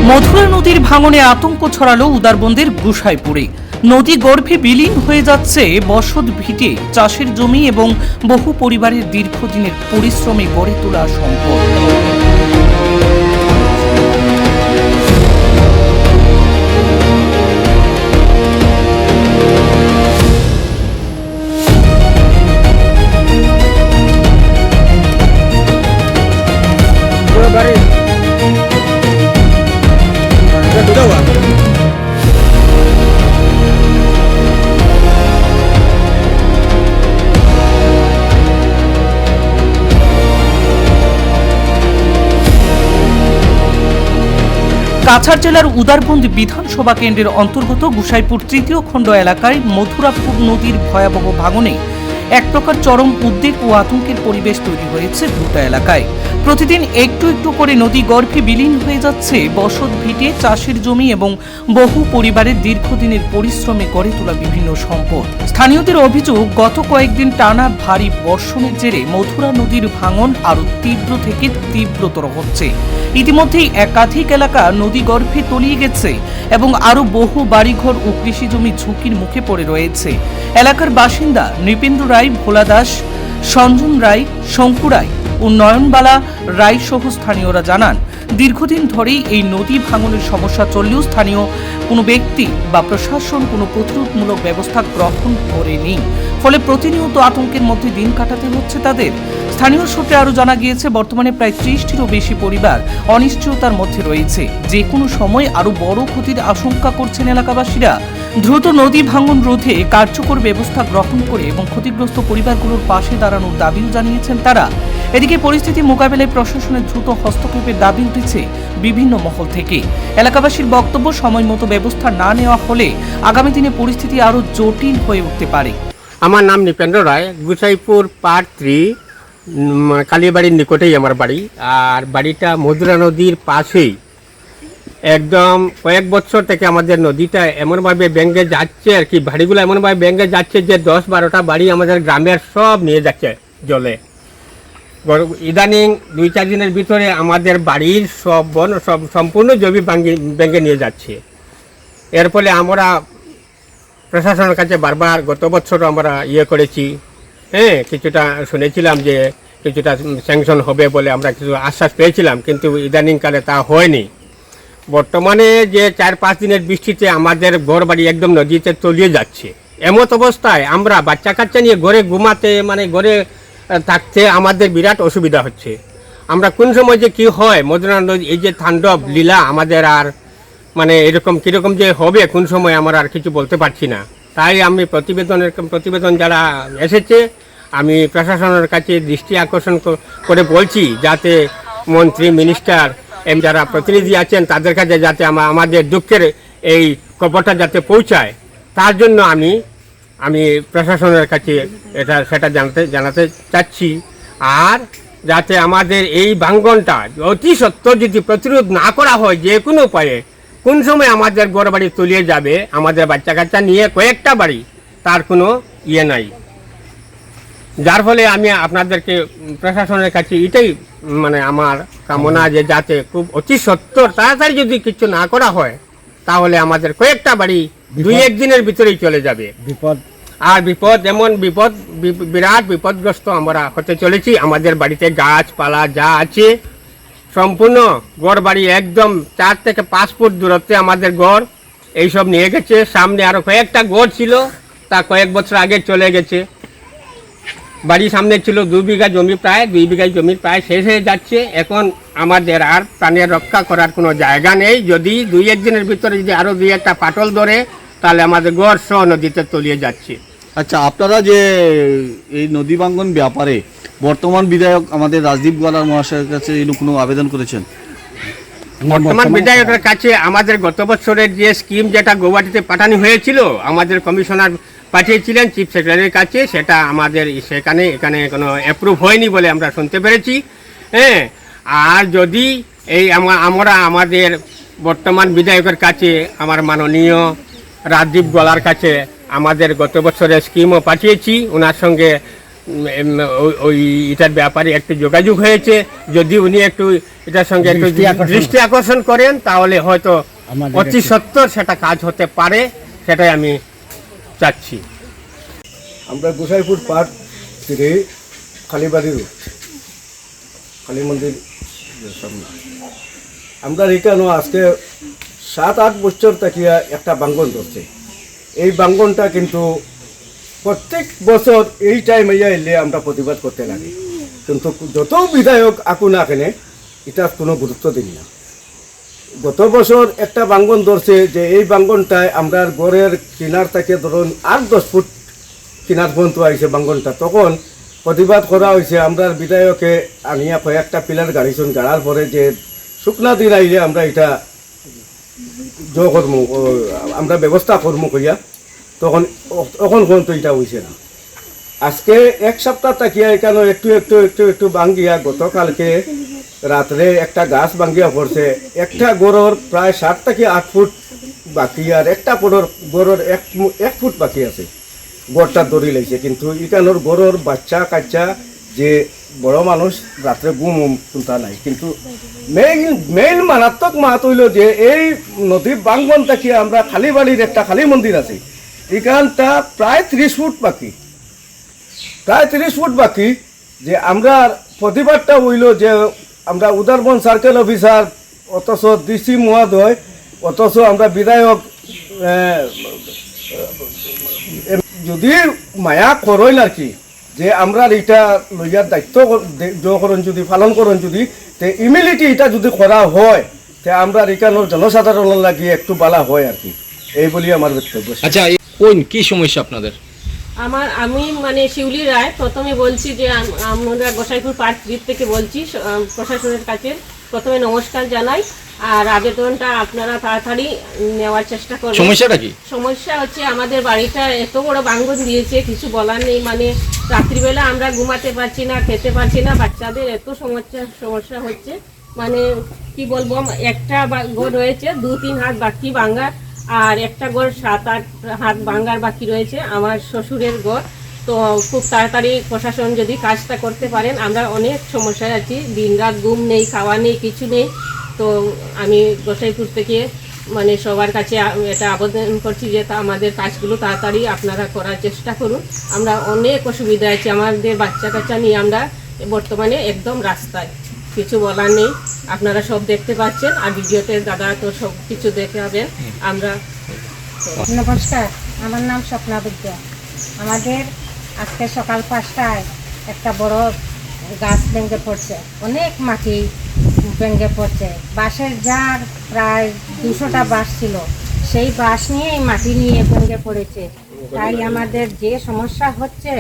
মধুরা নদীর ভাঙনে আতঙ্ক ছড়ালো উদারবন্দের গুসাইপুরে। নদী গর্ভে বিলীন হয়ে যাচ্ছে বসত ভিটে, চাষের জমি এবং বহু পরিবারের দীর্ঘদিনের পরিশ্রমে গড়ে তোলা সম্পদ। কাছাড় জেলার উদারবন্দ বিধানসভা কেন্দ্রের অন্তর্গত গুসাইপুর তৃতীয় খণ্ড এলাকায় মথুরাপুর নদীর ভয়াবহ ভাঙনে এক প্রকার চরম উদ্বেগ ও আতঙ্কের পরিবেশ তৈরি হয়েছে গোটা এলাকায়। প্রতিদিন একটু একটু করে নদী গর্ভে বিলীন হয়ে যাচ্ছে বসত ভিটে, চাষের জমি এবং বহু পরিবারের দীর্ঘদিনের পরিশ্রমে গড়ে তোলা বিভিন্ন সম্পদ। স্থানীয়দের অভিযোগ, গত কয়েকদিন টানা ভারী বর্ষণের জেরে মথুরা নদীর ভাঙন আরও তীব্র থেকে তীব্রতর হচ্ছে। ইতিমধ্যেই একাধিক এলাকা নদী গর্ভে তলিয়ে গেছে এবং আরও বহু বাড়িঘর ও কৃষি জমি ঝুঁকির মুখে পড়ে রয়েছে। এলাকার বাসিন্দা নৃপেন্দ্র রায়, ভোলা দাস, সঞ্জন রায়, শঙ্কু রায় ও নয়নবালা রায় সহ স্থানীয়রা জানান, দীর্ঘদিন ধরেই এই নদী ভাঙনের সমস্যা চললেও স্থানীয় কোনো ব্যক্তি বা প্রশাসন কোনো প্রতিরোধমূলক ব্যবস্থা গ্রহণ করেনি। ফলে প্রতিনিয়ত আতঙ্কের মধ্যে দিন কাটাতে হচ্ছে তাদের। স্থানীয় সূত্রে আরও জানা গিয়েছে, বর্তমানে প্রায় 30টিরও বেশি পরিবার অনিশ্চয়তার মধ্যে রয়েছে। যে কোনো সময় আরও বড় ক্ষতির আশঙ্কা করছেন এলাকাবাসীরা। দ্রুত নদী ভাঙন রোধে কার্যকর ব্যবস্থা গ্রহণ করে এবং ক্ষতিগ্রস্ত পরিবারগুলোর পাশে দাঁড়ানোর দাবিও জানিয়েছেন তারা। এদিকে পরিস্থিতি মোকাবেলায় প্রশাসনের দ্রুত হস্তক্ষেপের দাবি উঠেছে বিভিন্ন মহল থেকে। এলাকাবাসীর বক্তব্য, সময় মতো ব্যবস্থা না নেওয়া হলে আগামী দিনে পরিস্থিতি আরও জটিল হয়ে উঠতে পারে। আমার নাম নৃপেন্দ্র রায়, গুসাইপুর পার্ট 3 কালীবাড়ির নিকটেই আমার বাড়ি। আর বাড়িটা মধুরা নদীর পাশেই। একদম কয়েক বছর থেকে আমাদের নদীটা এমনভাবে ব্যাঙ্গে যাচ্ছে আর কি, বাড়িগুলো এমনভাবে ব্যাঙ্গে যাচ্ছে যে 10-12টা বাড়ি আমাদের গ্রামের সব নিয়ে যাচ্ছে জলে। ইদানিং 2-4 দিনের ভিতরে আমাদের বাড়ির সব সম্পূর্ণ জমি ব্যাঙ্গে নিয়ে যাচ্ছে। এর ফলে আমরা প্রশাসনের কাছে বারবার গত বছরও আমরা করেছি, কিছুটা শুনেছিলাম যে কিছুটা স্যাংশন হবে বলে আমরা কিছু আশ্বাস পেয়েছিলাম, কিন্তু ইদানিংকালে তা হয়নি। বর্তমানে যে 4-5 দিনের বৃষ্টিতে আমাদের ঘর বাড়ি একদম নদীতে তলিয়ে যাচ্ছে। এমত অবস্থায় আমরা বাচ্চা কাচ্চা নিয়ে ঘরে ঘুমাতে, ঘরে থাকতে আমাদের বিরাট অসুবিধা হচ্ছে। আমরা কোন সময় যে কি হয়, মধুরা নদী এই যে তাণ্ডব লীলা আমাদের আর এরকম কীরকম যে হবে কোন সময় আমরা আর কিছু বলতে পারছি না। তাই আমি প্রতিবেদন যারা এসেছে, আমি প্রশাসনের কাছে দৃষ্টি আকর্ষণ করে বলছি যাতে মন্ত্রী, মিনিস্টার, যারা প্রতিনিধি আছেন তাদের কাছে যাতে আমাদের দুঃখের এই খবরটা যাতে পৌঁছায়, তার জন্য আমি প্রশাসনের কাছে সেটা জানাতে চাচ্ছি। আর যাতে আমাদের এই ভাঙ্গনটা অতি সত্ত্বর যদি প্রতিরোধ না করা হয় যে কোনো উপায়ে, কোন সময় আমাদের ঘর বাড়ি তলিয়ে যাবে, আমাদের বাচ্চা কাচ্চা নিয়ে কয়েকটা বাড়ি, তার কোনো নাই। যার ফলে আমি আপনাদেরকে প্রশাসনের কাছে এটাই আমার কামনা যে যাতে খুব অতি সত্ত্বর তাড়াতাড়ি যদি কিছু না করা হয়, তাহলে আমাদের কয়েকটা বাড়ি 2-1 দিনের ভিতরেই চলে যাবে। বিপদ এমন বিরাট বিপদগ্রস্ত আমরা হতে চলেছি। আমাদের বাড়িতে গাছপালা যা আছে সম্পূর্ণ ঘর বাড়ি একদম 4 থেকে 5 ফুট দূরত্বে আমাদের ঘর এইসব নিয়ে গেছে। সামনে আরও কয়েকটা ঘর ছিল, তা কয়েক বছর আগে চলে গেছে। বাড়ির সামনে ছিল 2 বিঘা জমি, প্রায় 2 বিঘা জমি প্রায় শেষ হয়ে যাচ্ছে। এখন আমাদের আর প্রাণের রক্ষা করার কোনো জায়গা নেই। যদি 2-1 দিনের ভিতরে যদি আরও 2-1টা পাটল ধরে, তাহলে আমাদের ঘর সহ নদীতে তলিয়ে যাচ্ছে। আচ্ছা, আপনারা যে এই নদী ভাঙ্গন ব্যাপারে বর্তমান বিধায়ক আমাদের রাজদীপ গোয়ালার মহাশয়ের কাছে কোনো আবেদন করেছেন? বর্তমান বিধায়কের কাছে আমাদের গত বছরের যে স্কিম যেটা গৌহাটিতে পাঠানো হয়েছিল, আমাদের কমিশনার পাঠিয়েছিলেন চিফ সেক্রেটারির কাছে, সেটা আমাদের এখানে কোনো অ্যাপ্রুভ হয়নি বলে আমরা শুনতে পেরেছি। আর যদি আমরা আমাদের বর্তমান বিধায়কের কাছে, আমার মাননীয় রাজদীপ গোয়ালার কাছে আমাদের গত বছরের স্কিমও পাঠিয়েছি। ওনার সঙ্গে ওই এটার ব্যাপারে একটু যোগাযোগ হয়েছে, যদি উনি একটু এটার সঙ্গে একটু দৃষ্টি আকর্ষণ করেন তাহলে হয়তো অতি সত্বর সেটা কাজ হতে পারে, সেটাই আমি চাচ্ছি। আমরা গোসাইপুর পার্ট থেকে কালীবাড়ি রোড, কালী মন্দির সামনে। আমরা এখানে আজকে 7-8 বছর থেকে একটা বাঙ্গন ধরছে। এই বাঙ্গনটা কিন্তু প্রত্যেক বছর এই টাইমে এলে আমরা প্রতিবাদ করতে লাগে, কিন্তু যত বিধায়ক আকু না কেনে এটা কোনো গুরুত্ব দিই না। গত বছর একটা বাঙ্গন ধরছে যে এই বাঙ্গনটায় আমরা গড়ের কিনার থেকে ধরুন 8-10 ফুট কিনার পর্যন্ত আইছে বাঙ্গনটা, তখন প্রতিবাদ করা হয়েছে। আমরা বিধায়কে আনিয়া কয়েকটা পিলার গাড়িছুন, গাড়ার পরে যে শুকনা দিন আইলে আমরা এটা কর্ম আমরা ব্যবস্থা কর্ম করিয়া, তখন পর্যন্ত এটা হয়েছে না। আজকে এক সপ্তাহ তাকিয়া এখানে একটু একটু একটু একটু ভাঙ্গিয়া, গতকালকে রাত্রে একটা গাছ ভাঙ্গিয়া পড়ছে। একটা গড়র প্রায় 7 থেকে 8 ফুট বাকি, আর একটা গড়র 1 ফুট বাকি আছে, গড়টা দড়ি লাগছে। কিন্তু এখানোর গড়র বাচ্চা কাচ্চা যে বড় মানুষ রাত্রে ঘুম চিন্তা নাই। কিন্তু মেইন মারাত্মক মাত হইল যে এই নদী বাঙ্গন থেকে আমরা কালীবাড়ির একটা কালী মন্দির আছে, এখানটা প্রায় 30 ফুট বাকি, প্রায় 30 ফুট বাকি। যে আমরা প্রতিবাদটা হইল যে আমরা উদারবন সার্কেল অফিসার, অথচ ডিসি মহোদয়, অথচ আমরা বিধায়ক যদি মায়া করেন আর কি, যে আমরা এটা লইয়ার দায়িত্ব করেন, যদি পালন করেন, যদি ইমিডিয়েটলি এটা যদি করা হয়, তে আমরা এখানোর জনসাধারণের লাগিয়ে একটু বালা হয় আর কি, এই বলি আমার বক্তব্য। আচ্ছা, কোন কি সমস্যা আপনাদের? আমি মানে শিউলি রায় প্রথমে বলছি যে আমরা গোসাইপুর পার্ট 3 থেকে বলছি, প্রশাসনের কাছে প্রথমে নমস্কার জানাই। আর আবেদনটা আপনারা তাড়াতাড়ি নেওয়ার চেষ্টা করবেন। সমস্যাটা কি? সমস্যা হচ্ছে আমাদের বাড়িটা এত বড় ভাঙন দিয়েছে, কিছু বলার নেই। মানে রাত্রিবেলা আমরা ঘুমাতে পারছি না, খেতে পারছি না, বাচ্চাদের এত সমস্যা হচ্ছে। মানে কি বলবো, একটা ঘর রয়েছে 2-3 হাত বাকি ভাঙার, আর একটা ঘর 7-8 হাত ভাঙার বাকি রয়েছে, আমার শ্বশুরের ঘর। তো খুব তাড়াতাড়ি প্রশাসন যদি কাজটা করতে পারেন, আমরা অনেক সমস্যায় আছি, দিনরাত ঘুম নেই, খাওয়া নেই, কিছু নেই। তো আমি গোসাইপুর থেকে মানে সবার কাছে এটা আবেদন করছি যে আমাদের কাজগুলো তাড়াতাড়ি আপনারা করার চেষ্টা করুন। আমরা অনেক অসুবিধা আছি, আমাদের বাচ্চা কাচ্চা নিয়ে আমরা বর্তমানে একদম রাস্তায়, কিছু বলার নেই। আপনারা সব দেখতে পাচ্ছেন, আর ভিডিওতে দাদা তো সব কিছু দেখে হবেন। আমরা নমস্কার, আমার নাম স্বপ্না বিদ্য। আমাদের আজকে সকাল 5টায় একটা বড় গাছ ভেঙে পড়ছে, অনেক মাটি ভেঙে পড়ছে। বাঁশের ঝাড় প্রায় 200টা বাঁশ ছিল, সেই বাঁশ নিয়ে এই মাটি নিয়ে ভেঙে পড়েছে। তাই আমাদের যে সমস্যা হচ্ছে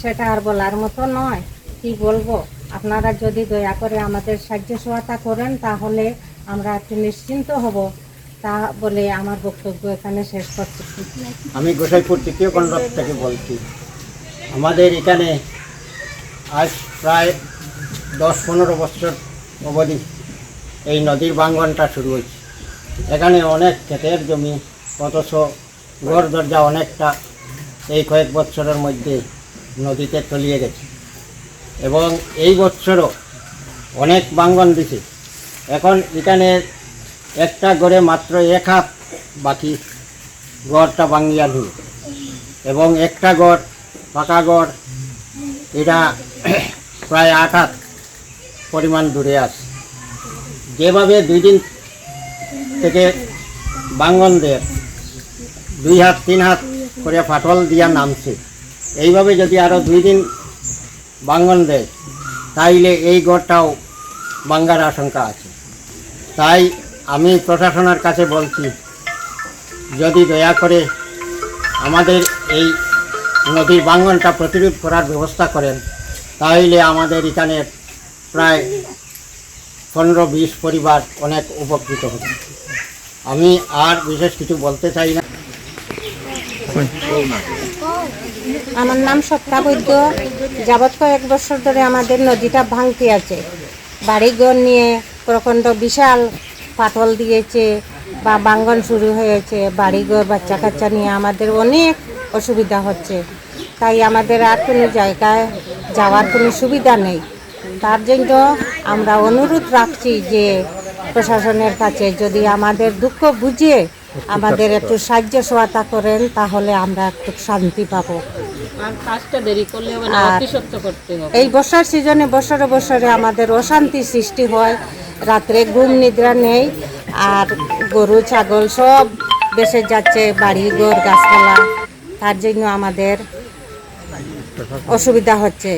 সেটা আর বলার মতো নয়। কি বলবো, আপনারা যদি দয়া করে আমাদের সাহায্য সহায়তা করেন তাহলে আমরা একটু নিশ্চিন্ত হব। তা বলে আমার বক্তব্য এখানে শেষ করছি। আমি গোসাইপুর তৃতীয় খণ্ড থেকে বলছি। আমাদের এখানে আজ প্রায় 10-15 বছর অবধি এই নদীর ভাঙ্গনটা শুরু হয়েছে। এখানে অনেক ক্ষেতের জমি, অথচ ঘর দরজা অনেকটা এই কয়েক বছরের মধ্যে নদীতে তলিয়ে গেছে, এবং এই বছরও অনেক ভাঙ্গন দিছে। এখন এখানে একটা ঘরে মাত্র 1 হাত বাকি ঘরটা ভাঙ্গিয়া নিয়ে, এবং একটা ঘর পাকা ঘর, এটা প্রায় 8 হাত পরিমাণ দূরে আছে। যেভাবে 2 দিন থেকে ভাঙ্গন দেয় 2 হাত 3 হাত করে ফাটল দিয়া নামছে, এইভাবে যদি আরও 2 দিন ভাঙ্গন দেয় তাইলে এই ঘরটাও ভাঙ্গার আশঙ্কা আছে। তাই আমি প্রশাসনের কাছে বলছি, যদি দয়া করে আমাদের এই নদীর ভাঙ্গনটা প্রতিরোধ করার ব্যবস্থা করেন, তাহলে আমাদের এখানে প্রায় 15-20 পরিবার অনেক উপকৃত হবে। আমি আর বিশেষ কিছু বলতে চাই না। আমার নাম সত্তা বৈদ্য। যাবৎ কয়েক বছর ধরে আমাদের নদীটা ভাঙতে আছে। বাড়িঘর নিয়ে প্রচণ্ড বিশাল ফাটল দিয়েছে বা ভাঙ্গন শুরু হয়েছে। বাড়িঘর বাচ্চা কাচ্চা নিয়ে আমাদের অনেক অসুবিধা হচ্ছে। তাই আমাদের আর কোনো জায়গায় যাওয়ার কোনো সুবিধা নেই। তার জন্য আমরা অনুরোধ রাখছি যে প্রশাসনের কাছে যদি আমাদের দুঃখ বুঝে আমাদের একটু সাহায্য সহায়তা করেন তাহলে আমরা একটু শান্তি পাবো। আর কাজটা দেরি করলে হবে না, আর অতি সত্য করতে হবে। এই বর্ষার সিজনে বছরে বছরে আমাদের অশান্তি সৃষ্টি হয়, রাত্রে ঘুম নিদ্রা নেই, আর গরু ছাগল সব বেসে যাচ্ছে, বাড়ি ঘর গাছপালা, তার জন্য আমাদের অসুবিধা হচ্ছে।